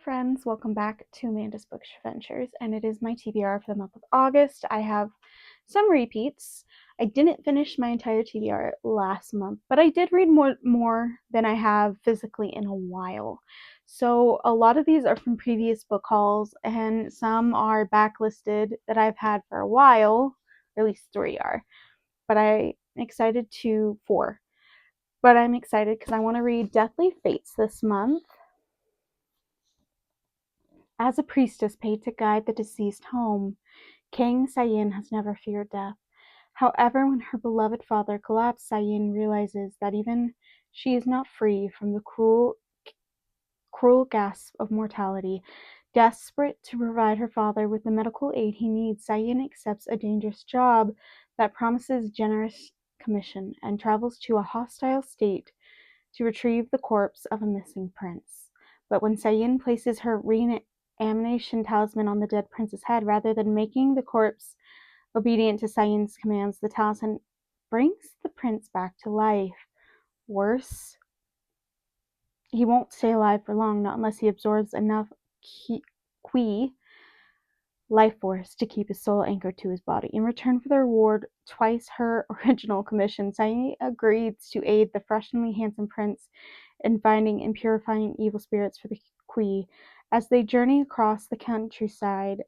friends, welcome back to Amanda's Bookish Adventures, and it is my TBR for the month of August. I have some repeats. I didn't finish my entire TBR last month, but I did read more than I have physically in a while. So a lot of these are from previous book hauls, and some are backlisted that I've had for a while, or at least 3 are, but I'm excited to 4. But I'm excited because I want to read Deathly Fates this month. As a priestess paid to guide the deceased home, King Sayin has never feared death. However, when her beloved father collapsed, Sayin realizes that even she is not free from the cruel gasp of mortality. Desperate to provide her father with the medical aid he needs, Sayin accepts a dangerous job that promises generous commission and travels to a hostile state to retrieve the corpse of a missing prince. But when Sayin places her reanimation talisman on the dead prince's head, rather than making the corpse obedient to Sayin's commands, the talisman brings the prince back to life. Worse, he won't stay alive for long, not unless he absorbs enough Qi life force to keep his soul anchored to his body. In return for the reward, twice her original commission, Sayin agrees to aid the freshly handsome prince in finding and purifying evil spirits for the Qi. As they journey across the countryside,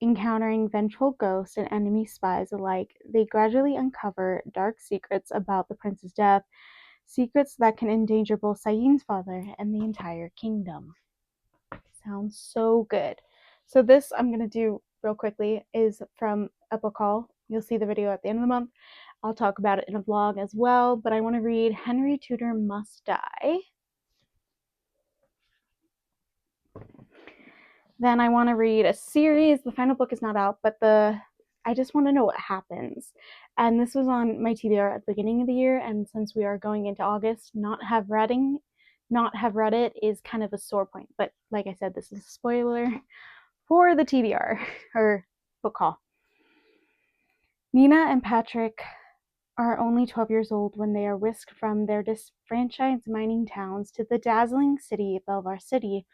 encountering vengeful ghosts and enemy spies alike, they gradually uncover dark secrets about the prince's death, secrets that can endanger both Sayin's father and the entire kingdom. Sounds so good. So this I'm going to do real quickly is from a book haul. You'll see the video at the end of the month. I'll talk about it in a vlog as well, but I want to read Henry Tudor Must Die. Then I want to read a series. The final book is not out, but I just want to know what happens. And this was on my TBR at the beginning of the year, and since we are going into August, not have read it is kind of a sore point. But like I said, this is a spoiler for the TBR or book haul. Nina and Patrick are only 12 years old when they are whisked from their disfranchised mining towns to the dazzling city of Belvar City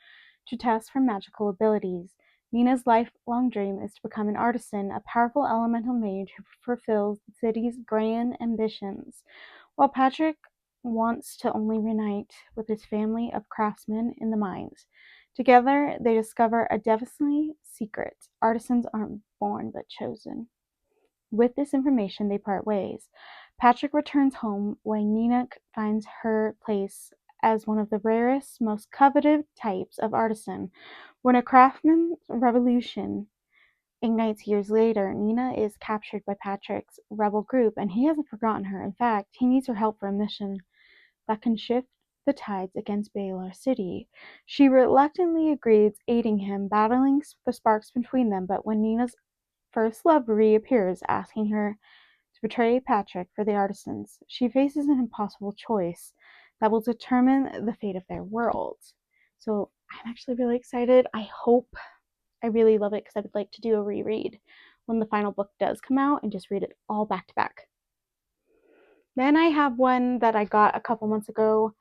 to test for magical abilities. Nina's lifelong dream is to become an artisan, a powerful elemental mage who fulfills the city's grand ambitions, while Patrick wants to only reunite with his family of craftsmen in the mines. Together, they discover a devastating secret: artisans aren't born but chosen. With this information, they part ways. Patrick returns home while Nina finds her place as one of the rarest, most coveted types of artisan. When a craftsman's revolution ignites years later, Nina is captured by Patrick's rebel group, and he hasn't forgotten her. In fact, he needs her help for a mission that can shift the tides against Baylor City. She reluctantly agrees, aiding him, battling the sparks between them, but when Nina's first love reappears, asking her to betray Patrick for the artisans, she faces an impossible choice that will determine the fate of their world. So I'm actually really excited. I really love it because I would like to do a reread when the final book does come out and just read it all back to back. Then I have one that I got a couple months ago,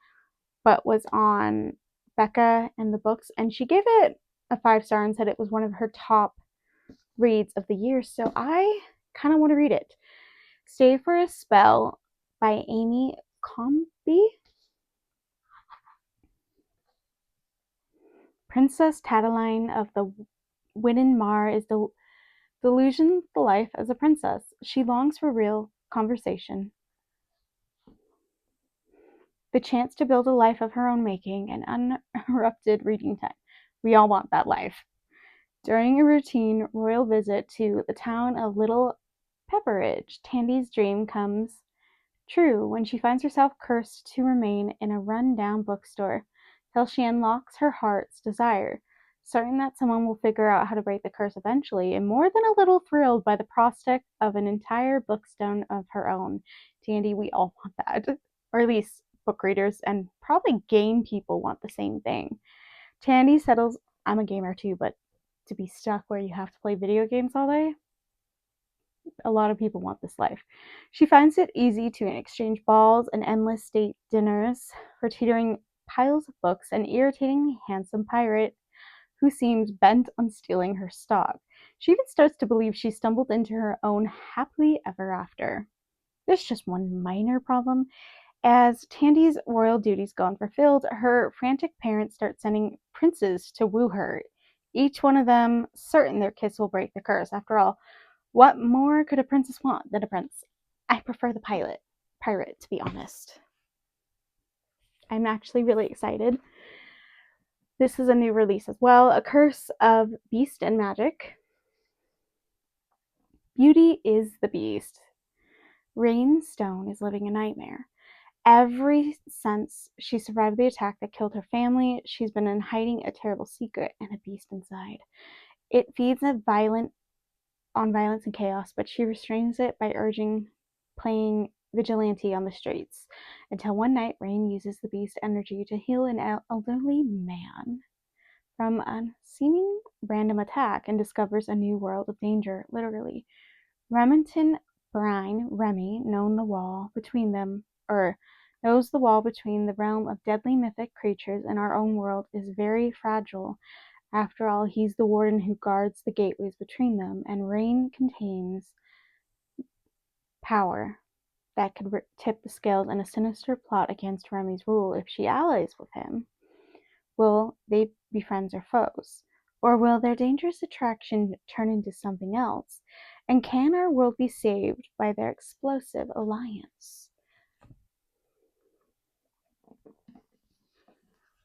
but was on Becca and the books, and she gave it a 5-star and said it was one of her top reads of the year, so I kind of want to read it. Stay for a Spell by Amy Comby. Princess Tataline of the Widden Mar is delusioned the life as a princess. She longs for real conversation, the chance to build a life of her own making, and uninterrupted reading time. We all want that life. During a routine royal visit to the town of Little Pepperidge, Tandy's dream comes true when she finds herself cursed to remain in a run-down bookstore till she unlocks her heart's desire, certain that someone will figure out how to break the curse eventually, and more than a little thrilled by the prospect of an entire bookstone of her own. Tandy, we all want that. Or at least book readers and probably game people want the same thing. Tandy settles, I'm a gamer too, but to be stuck where you have to play video games all day, a lot of people want this life. She finds it easy to exchange balls and endless state dinners for teetering piles of books, an irritatingly handsome pirate who seems bent on stealing her stock. She even starts to believe she stumbled into her own happily ever after. There's just one minor problem. As Tandy's royal duties go unfulfilled, her frantic parents start sending princes to woo her, each one of them certain their kiss will break the curse. After all, what more could a princess want than a prince? I prefer the pirate, to be honest. I'm actually really excited. This is a new release as well, A Curse of Beast and Magic. Beauty is the Beast. Rain Stone is living a nightmare. Ever since she survived the attack that killed her family, she's been in hiding a terrible secret and a beast inside. It feeds on violence and chaos, but she restrains it by playing vigilante on the streets, until one night Rain uses the beast energy to heal an elderly man from a seeming random attack and discovers a new world of danger, literally. Remington Brine, Remy, knows the wall between the realm of deadly mythic creatures and our own world is very fragile. After all, he's the warden who guards the gateways between them, and Rain contains power that could tip the scales in a sinister plot against Remy's rule if she allies with him. Will they be friends or foes? Or will their dangerous attraction turn into something else? And can our world be saved by their explosive alliance?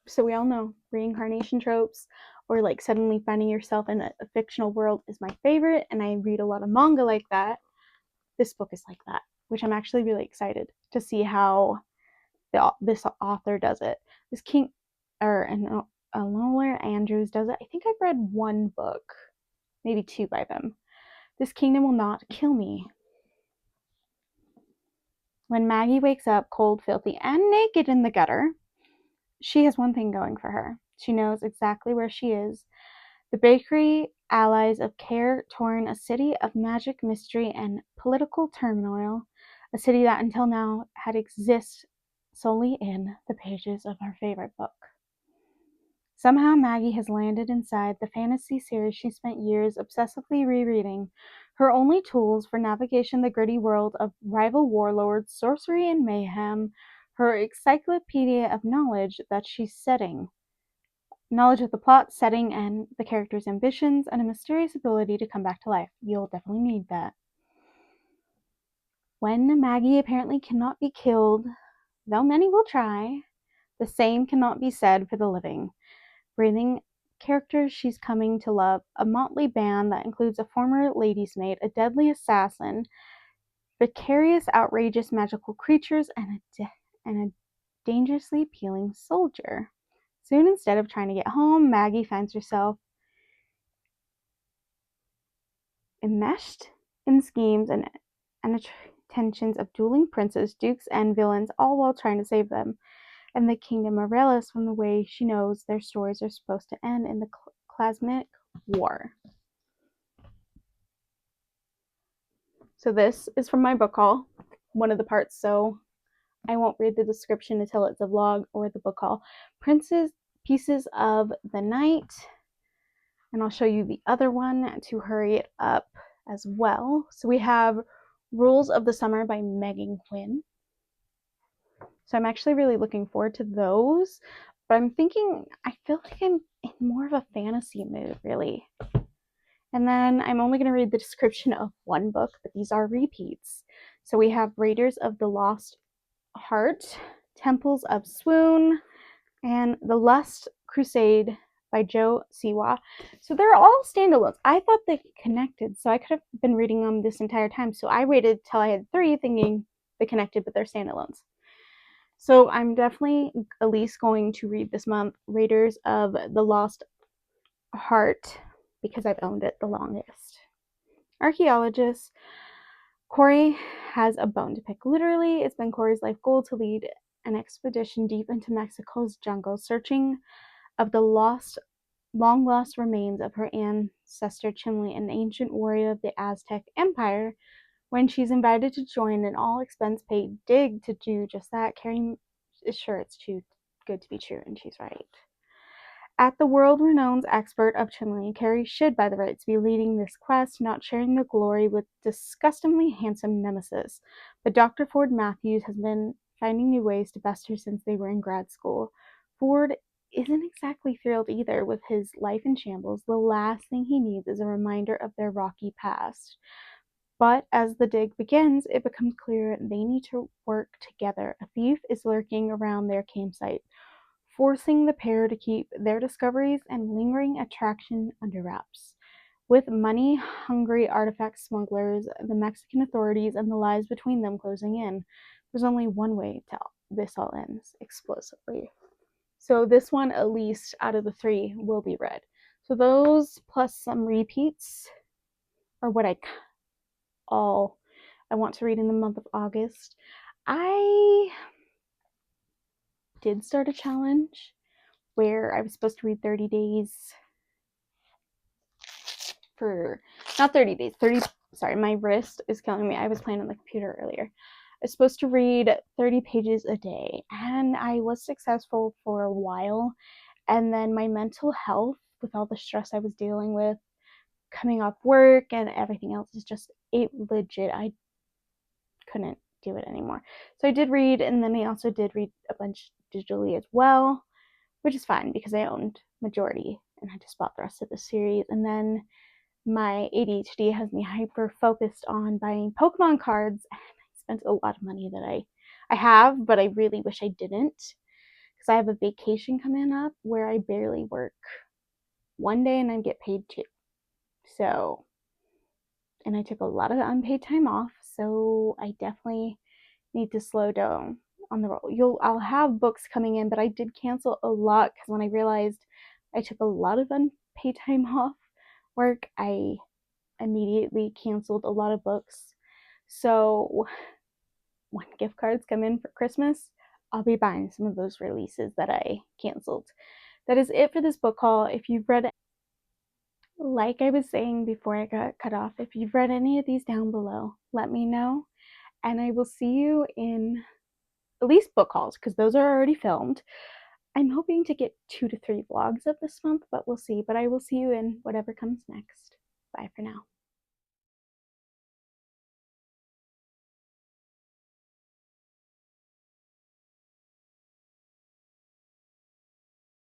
So we all know reincarnation tropes or like suddenly finding yourself in a fictional world is my favorite, and I read a lot of manga like that. This book is like that, which I'm actually really excited to see how this author does it. This Enola Andrews does it. I think I've read one book, maybe two by them. This kingdom will not kill me. When Maggie wakes up cold, filthy, and naked in the gutter, she has one thing going for her. She knows exactly where she is. The bakery allies of care torn, a city of magic, mystery, and political turmoil, a city that until now had existed solely in the pages of her favorite book. Somehow Maggie has landed inside the fantasy series she spent years obsessively rereading, her only tools for navigation the gritty world of rival warlords, sorcery, and mayhem, her encyclopedia of knowledge that she's setting. Knowledge of the plot, setting, and the characters' ambitions, and a mysterious ability to come back to life. You'll definitely need that. When Maggie apparently cannot be killed, though many will try, the same cannot be said for the living. Breathing characters she's coming to love, a motley band that includes a former lady's maid, a deadly assassin, vicarious, outrageous magical creatures, and a dangerously appealing soldier. Soon, instead of trying to get home, Maggie finds herself enmeshed in schemes and attentions of dueling princes, dukes, and villains, all while trying to save them and the kingdom of Relis from the way she knows their stories are supposed to end in the cosmic war. So this is from my book haul, one of the parts, so I won't read the description until it's a vlog or the book haul. Pieces of the Night, and I'll show you the other one to hurry it up as well. So we have Rules of the Summer by Megan Quinn. So I'm actually really looking forward to those, but I'm thinking, I feel like I'm in more of a fantasy mood, really. And then I'm only going to read the description of one book, but these are repeats. So we have Raiders of the Lost Heart, Temples of Swoon, and The Lust Crusade by Joe Siwa. So they're all standalones. I thought they connected, so I could have been reading them this entire time. So I waited till I had 3 thinking they connected, but they're standalones. So I'm definitely at least going to read this month Raiders of the Lost Heart because I've owned it the longest. Archaeologist. Corey has a bone to pick. Literally, it's been Corey's life goal to lead an expedition deep into Mexico's jungle, searching of the long lost remains of her ancestor Chimley, an ancient warrior of the Aztec Empire. When she's invited to join an all-expense-paid dig to do just that, Carrie is sure it's too good to be true, and she's right. At the world-renowned expert of channeling, Carrie should by the rights be leading this quest, not sharing the glory with disgustingly handsome nemesis. But Dr. Ford Matthews has been finding new ways to best her since they were in grad school. Ford isn't exactly thrilled either with his life in shambles. The last thing he needs is a reminder of their rocky past. But as the dig begins, it becomes clear they need to work together. A thief is lurking around their campsite, forcing the pair to keep their discoveries and lingering attraction under wraps. With money-hungry artifact smugglers, the Mexican authorities, and the lies between them closing in, there's only one way to this all ends: explosively. So this one, at least out of the three, will be read. So those plus some repeats are what I want to read in the month of August. I did start a challenge where I was supposed to read 30 days for, not 30 days, 30, sorry, my wrist is killing me. I was playing on the computer earlier. I was supposed to read 30 pages a day, and I was successful for a while. And then my mental health, with all the stress I was dealing with, coming off work and everything else, is just, it legit, I couldn't do it anymore. So I did read, and then I also did read a bunch digitally as well, which is fine because I owned majority and I just bought the rest of the series. And then my ADHD has me hyper focused on buying Pokemon cards, and I spent a lot of money that I have, but I really wish I didn't, because I have a vacation coming up where I barely work one day and I get paid two. So, and I took a lot of unpaid time off, so I definitely need to slow down on the roll. I'll have books coming in, but I did cancel a lot because when I realized I took a lot of unpaid time off work, I immediately canceled a lot of books. So when gift cards come in for Christmas, I'll be buying some of those releases that I canceled. That is it for this book haul. If you've read, like I was saying before I got cut off, if you've read any of these down below, let me know. And I will see you in at least book hauls, because those are already filmed. I'm hoping to get 2 to 3 vlogs up this month, but we'll see. But I will see you in whatever comes next. Bye for now.